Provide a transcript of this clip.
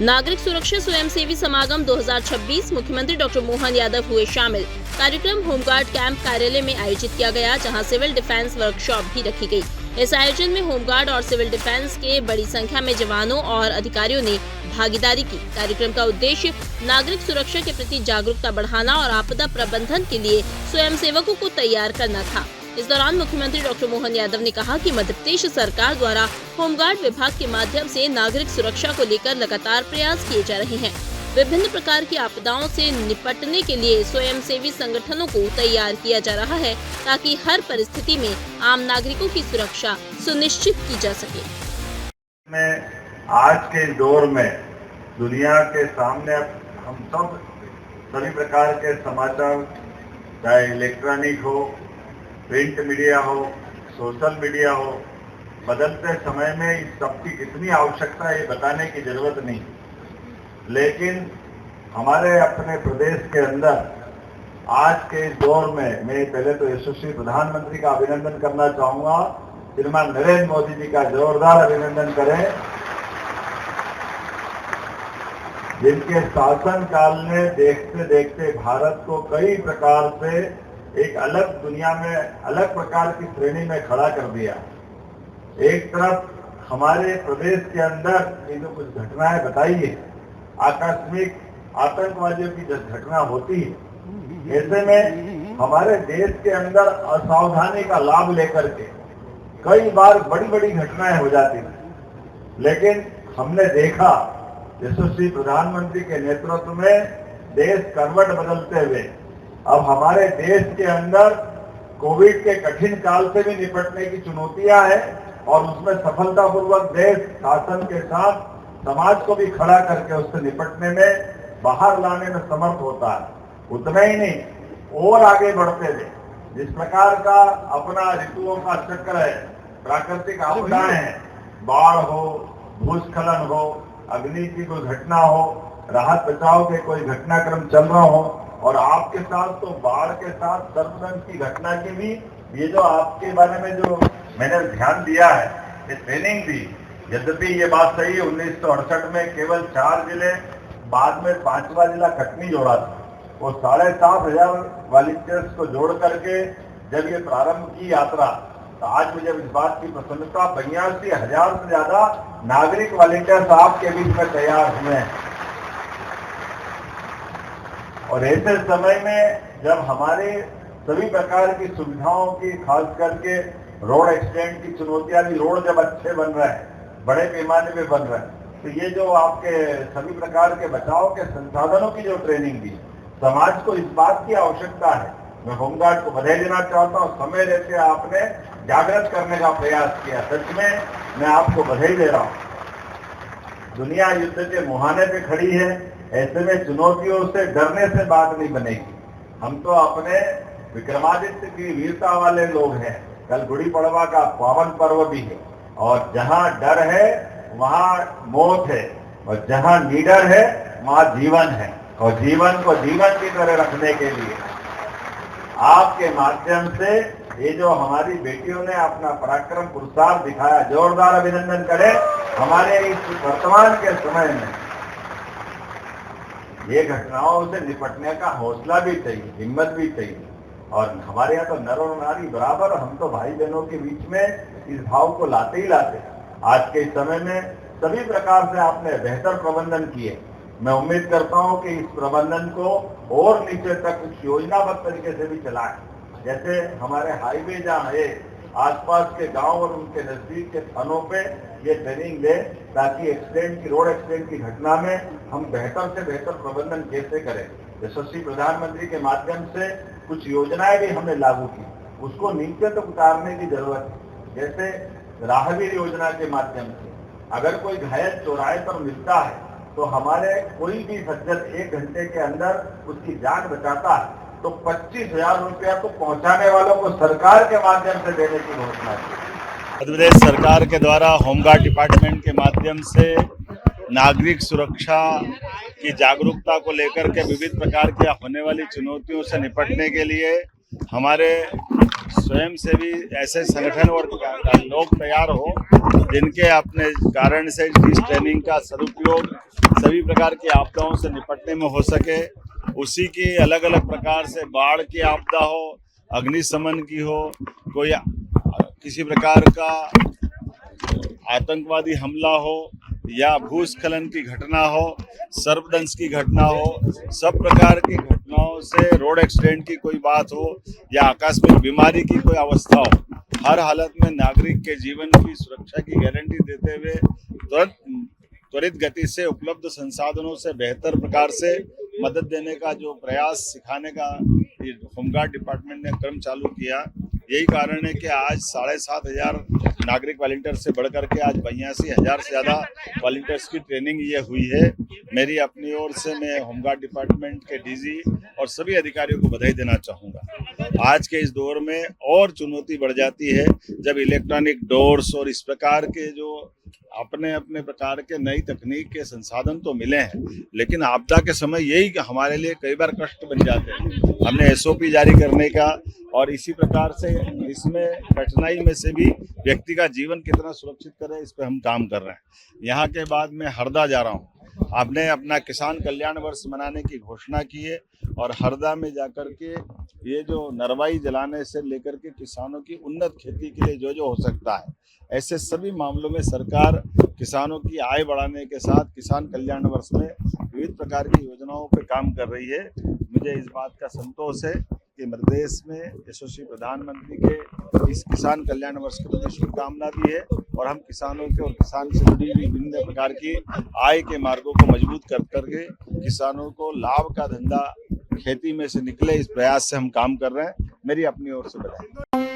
नागरिक सुरक्षा स्वयंसेवी समागम 2026 मुख्यमंत्री डॉक्टर मोहन यादव हुए शामिल। कार्यक्रम होमगार्ड कैंप कार्यालय में आयोजित किया गया, जहां सिविल डिफेंस वर्कशॉप भी रखी गई। इस आयोजन में होमगार्ड और सिविल डिफेंस के बड़ी संख्या में जवानों और अधिकारियों ने भागीदारी की। कार्यक्रम का उद्देश्य नागरिक सुरक्षा के प्रति जागरूकता बढ़ाना और आपदा प्रबंधन के लिए स्वयंसेवकों को तैयार करना था। इस दौरान मुख्यमंत्री डॉक्टर मोहन यादव ने कहा कि मध्य प्रदेश सरकार द्वारा होमगार्ड विभाग के माध्यम से नागरिक सुरक्षा को लेकर लगातार प्रयास किए जा रहे हैं। विभिन्न प्रकार की आपदाओं से निपटने के लिए स्वयंसेवी संगठनों को तैयार किया जा रहा है, ताकि हर परिस्थिति में आम नागरिकों की सुरक्षा सुनिश्चित की जा सके। आज के दौर में दुनिया के सामने हम सभी प्रकार के समाचार, चाहे इलेक्ट्रॉनिक हो, प्रिंट मीडिया हो, सोशल मीडिया हो, बदलते समय में इस सबकी कितनी आवश्यकता है ये बताने की जरूरत नहीं। लेकिन हमारे अपने प्रदेश के अंदर आज के इस दौर में मैं पहले तो यशस्वी प्रधानमंत्री का अभिनंदन करना चाहूंगा। श्रीमान नरेंद्र मोदी जी का जोरदार अभिनंदन करें, जिनके शासन काल में देखते देखते भारत को कई प्रकार से एक अलग दुनिया में अलग प्रकार की श्रेणी में खड़ा कर दिया। एक तरफ हमारे प्रदेश के अंदर ये जो कुछ घटनाएं बताई है, आकस्मिक आतंकवादियों की जब घटना होती है, ऐसे में हमारे देश के अंदर असावधानी का लाभ लेकर के कई बार बड़ी बड़ी घटनाएं हो जाती हैं। लेकिन हमने देखा यशस्वी प्रधानमंत्री के नेतृत्व में देश करवट बदलते हुए अब हमारे देश के अंदर कोविड के कठिन काल से भी निपटने की चुनौतियां हैं और उसमें सफलतापूर्वक देश शासन के साथ समाज को भी खड़ा करके उससे निपटने में बाहर लाने में समर्थ होता है। उतना ही नहीं, और आगे बढ़ते हुए जिस प्रकार का अपना ऋतुओं का चक्र है, प्राकृतिक आपदाएं हैं, बाढ़ हो, भूस्खलन हो, अग्नि की कोई घटना हो, राहत बचाव के कोई घटनाक्रम चल रहा हो, और आपके साथ तो बाढ़ के साथ सर्पदंश की घटना की भी ये जो आपके बारे में जो मैंने ध्यान दिया है, ये ट्रेनिंग दी। यद्यपि ये बात सही है, 1968 में केवल 4 जिले, बाद में 5वां जिला कटनी जोड़ा था। वो 7,500 वॉलंटियर्स को जोड़ करके जब ये प्रारंभ की यात्रा, तो आज मुझे इस बात की प्रसन्नता 82,000 से ज्यादा नागरिक वॉलंटियर्स आपके बीच में तैयार हुए हैं। और ऐसे समय में जब हमारे सभी प्रकार की सुविधाओं की, खास करके रोड एक्सीडेंट की चुनौतियां भी, रोड जब अच्छे बन रहे हैं, बड़े पैमाने पे बन रहे हैं, तो ये जो आपके सभी प्रकार के बचाव के संसाधनों की जो ट्रेनिंग दी, समाज को इस बात की आवश्यकता है। मैं होमगार्ड को बधाई देना चाहता हूँ, समय रहते आपने जागृत करने का प्रयास किया। सच में मैं आपको बधाई दे रहा हूँ। दुनिया युद्ध के मुहाने पे खड़ी है, ऐसे में चुनौतियों से डरने से बात नहीं बनेगी। हम तो अपने विक्रमादित्य की वीरता वाले लोग हैं। कल गुड़ी पड़वा का पावन पर्व भी है, और जहां डर है वहां मौत है, और जहां निडर है वहां जीवन है। और जीवन को जीवन की तरह रखने के लिए आपके माध्यम से ये जो हमारी बेटियों ने अपना पराक्रम पुरुषार्थ दिखाया, जोरदार अभिनंदन करें। हमारे इस वर्तमान के समय में ये घटनाओं से निपटने का हौसला भी चाहिए, हिम्मत भी चाहिए। और हमारे यहाँ तो नर और नारी बराबर, हम तो भाई बहनों के बीच में इस भाव को लाते ही लाते। आज के समय में सभी प्रकार से आपने बेहतर प्रबंधन किए। मैं उम्मीद करता हूं कि इस प्रबंधन को और नीचे तक कुछ योजनाबद्ध तरीके से भी चलाएं। जैसे हमारे हाईवे जहाँ है, आसपास के गांव और उनके नजदीक के थानों पे ये ट्रेनिंग दे, ताकि एक्सीडेंट की, रोड एक्सीडेंट की घटना में हम बेहतर से बेहतर प्रबंधन कैसे करें। यशस्वी प्रधानमंत्री के माध्यम से कुछ योजनाएं भी हमने लागू की, उसको नीचे तक उतारने की जरूरत है। जैसे राहगीर योजना के माध्यम से अगर कोई घायल चौराहे पर मिलता है, तो हमारे कोई भी सज्जन 1 घंटे के अंदर उसकी जान बचाता है, तो 25,000 रुपया तो पहुंचाने वालों को सरकार के माध्यम से देने की घोषणा की। मध्य प्रदेश सरकार के द्वारा होमगार्ड डिपार्टमेंट के माध्यम से नागरिक सुरक्षा की जागरूकता को लेकर के विविध प्रकार की होने वाली चुनौतियों से निपटने के लिए हमारे स्वयंसेवी ऐसे संगठन और लोग तैयार हो जिनके अपने कारण से इस ट्रेनिंग का सदुपयोग सभी प्रकार की आपदाओं से निपटने में हो सके। उसी की अलग अलग प्रकार से बाढ़ की आपदा हो, अग्निशमन की हो, कोई किसी प्रकार का आतंकवादी हमला हो या भूस्खलन की घटना हो, सर्पदंश की घटना हो, सब प्रकार की घटनाओं से, रोड एक्सीडेंट की कोई बात हो या आकस्मिक बीमारी की कोई अवस्था हो, हर हालत में नागरिक के जीवन की सुरक्षा की गारंटी देते हुए त्वरित गति से उपलब्ध संसाधनों से बेहतर प्रकार से मदद देने का जो प्रयास सिखाने का होमगार्ड डिपार्टमेंट ने क्रम चालू किया। यही कारण है कि आज 7,500 नागरिक वॉलंटियर से बढ़कर के आज 82,000 से ज़्यादा वॉलंटियर्स की ट्रेनिंग ये हुई है। मेरी अपनी ओर से मैं होमगार्ड डिपार्टमेंट के डीजी और सभी अधिकारियों को बधाई देना चाहूँगा। आज के इस दौर में और चुनौती बढ़ जाती है जब इलेक्ट्रॉनिक डोर्स और इस प्रकार के जो अपने अपने प्रकार के नई तकनीक के संसाधन तो मिले हैं, लेकिन आपदा के समय यही हमारे लिए कई बार कष्ट बन जाते हैं। हमने एसओपी जारी करने का और इसी प्रकार से इसमें कठिनाई में से भी व्यक्ति का जीवन कितना सुरक्षित करे, इस पर हम काम कर रहे हैं। यहाँ के बाद मैं हरदा जा रहा हूँ। आपने अपना किसान कल्याण वर्ष मनाने की घोषणा की है और हरदा में जाकर के ये जो नरवाई जलाने से लेकर के किसानों की उन्नत खेती के लिए जो हो सकता है, ऐसे सभी मामलों में सरकार किसानों की आय बढ़ाने के साथ किसान कल्याण वर्ष में विविध प्रकार की योजनाओं पर काम कर रही है। मुझे इस बात का संतोष है कि मध्य प्रदेश में यशस्वी प्रधानमंत्री के इस किसान कल्याण वर्ष के प्रति शुभकामना भी है और हम किसानों के और किसान से जुड़ी हुई विभिन्न प्रकार की आय के मार्गों को मजबूत कर करके किसानों को लाभ का धंधा खेती में से निकले, इस प्रयास से हम काम कर रहे हैं। मेरी अपनी ओर से बधाई।